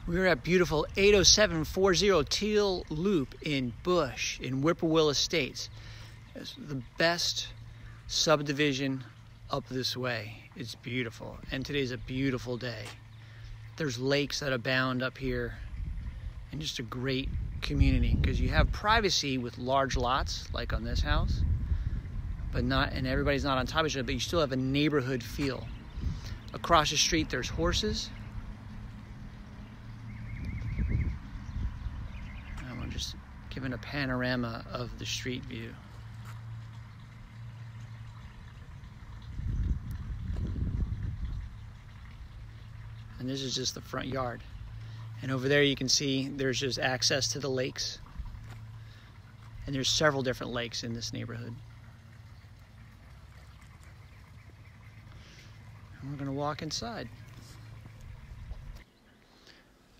We're at beautiful 80740 Teal Loop in Bush in Whippoorwill Estates. It's the best subdivision up this way. It's beautiful, and today's a beautiful day. There's lakes that abound up here, and just a great community because you have privacy with large lots like on this house, but not, and everybody's not on top of each other, but you still have a neighborhood feel. Across the street there's horses. And we're just giving a panorama of the street view. And this is just the front yard. And over there you can see there's just access to the lakes. And there's several different lakes in this neighborhood. And we're gonna walk inside.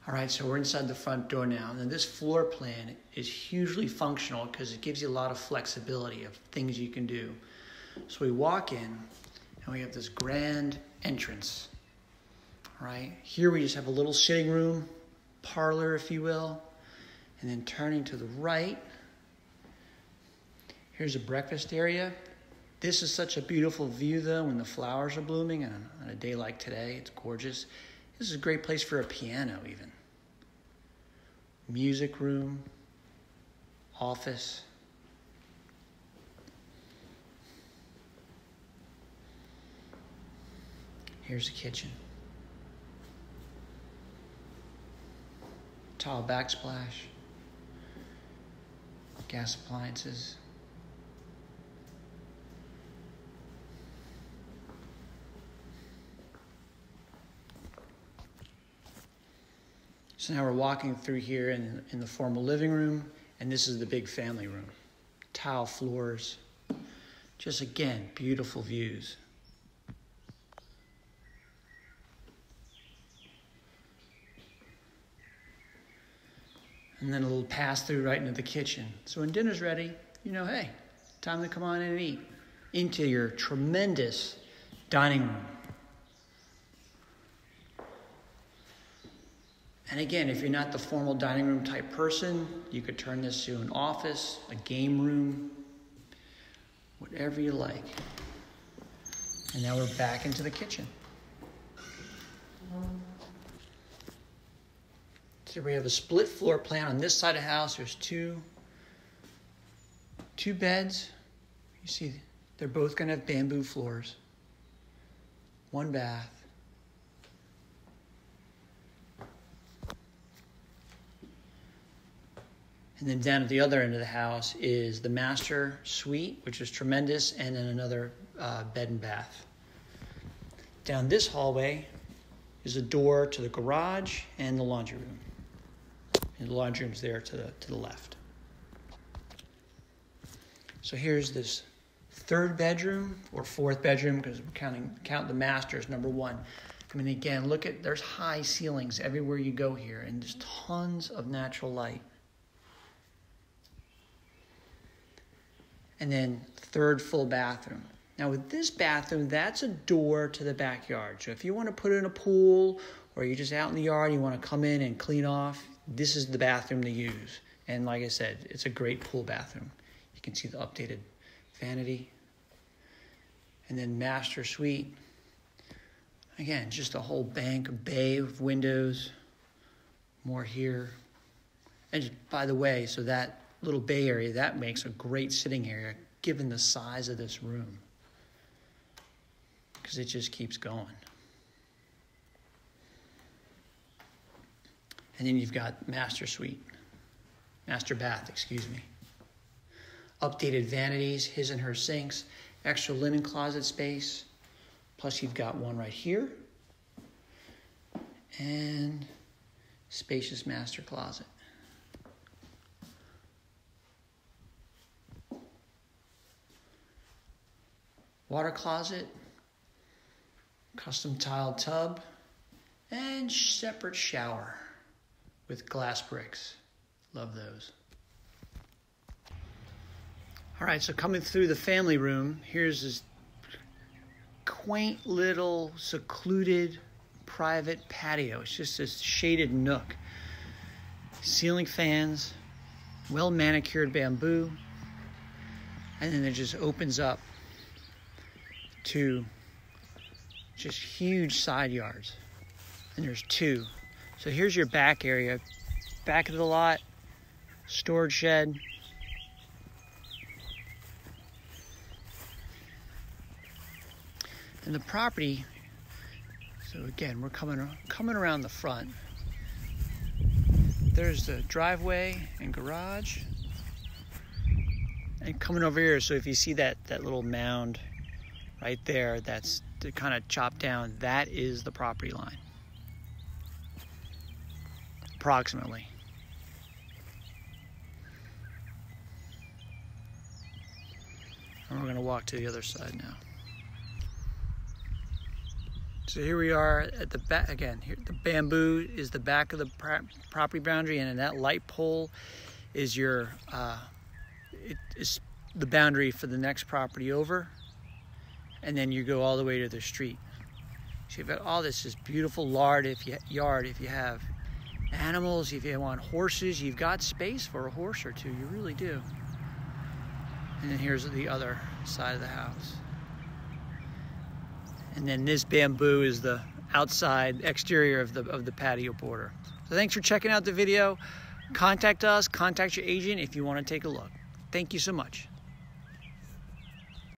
All right, so we're inside the front door now. And this floor plan is hugely functional because it gives you a lot of flexibility of things you can do. So we walk in and we have this grand entrance. Right here we just have a little sitting room, parlor if you will, and then turning to the right, here's a breakfast area. This is such a beautiful view though when the flowers are blooming, and on a day like today it's gorgeous. This is a great place for a piano even. Music room, office. Here's the kitchen. Tile backsplash, gas appliances. So now we're walking through here in the formal living room, and this is the big family room. Tile floors, just again, beautiful views. And then a little pass through right into the kitchen. So when dinner's ready, you know, hey, time to come on in and eat. Into your tremendous dining room. And again, if you're not the formal dining room type person, you could turn this to an office, a game room, whatever you like. And now we're back into the kitchen. So we have a split floor plan. On this side of the house, there's two beds. You see, they're both going to have bamboo floors. One bath. And then down at the other end of the house is the master suite, which is tremendous, and then another bed and bath. Down this hallway is a door to the garage and the laundry room. And the laundry room's there to the left. So here's this third bedroom or fourth bedroom because we're count the master as number one. I mean, again, look at, there's high ceilings everywhere you go here, and there's tons of natural light. And then third full bathroom. Now with this bathroom, that's a door to the backyard. So if you want to put in a pool or you're just out in the yard and you want to come in and clean off, this is the bathroom to use. And like I said, it's a great pool bathroom. You can see the updated vanity. And then master suite. Again, just a whole bay of windows. More here. And just, by the way, so that little bay area, that makes a great sitting area given the size of this room. Because it just keeps going. And then you've got master bath, excuse me. Updated vanities, his and her sinks, extra linen closet space. Plus you've got one right here. And spacious master closet. Water closet, custom tiled tub, and separate shower with glass bricks. Love those. All right, so coming through the family room, here's this quaint little secluded private patio. It's just this shaded nook. Ceiling fans, well manicured bamboo, and then it just opens up to just huge side yards. And there's two. So here's your back area. Back of the lot, storage shed. And the property, so again, we're coming around the front. There's the driveway and garage. And coming over here, so if you see that little mound right there, that's kind of chopped down, that is the property line. Approximately. And we're going to walk to the other side now. So here we are at the back again. Here, the bamboo is the back of the property boundary, and that light pole is your it is the boundary for the next property over, and then you go all the way to the street. So you've got all this beautiful yard. If you have animals, if you want horses, you've got space for a horse or two. You really do. And then here's the other side of the house. And then this bamboo is the outside exterior of the patio border. So thanks for checking out the video. Contact us, contact your agent if you want to take a look. Thank you so much.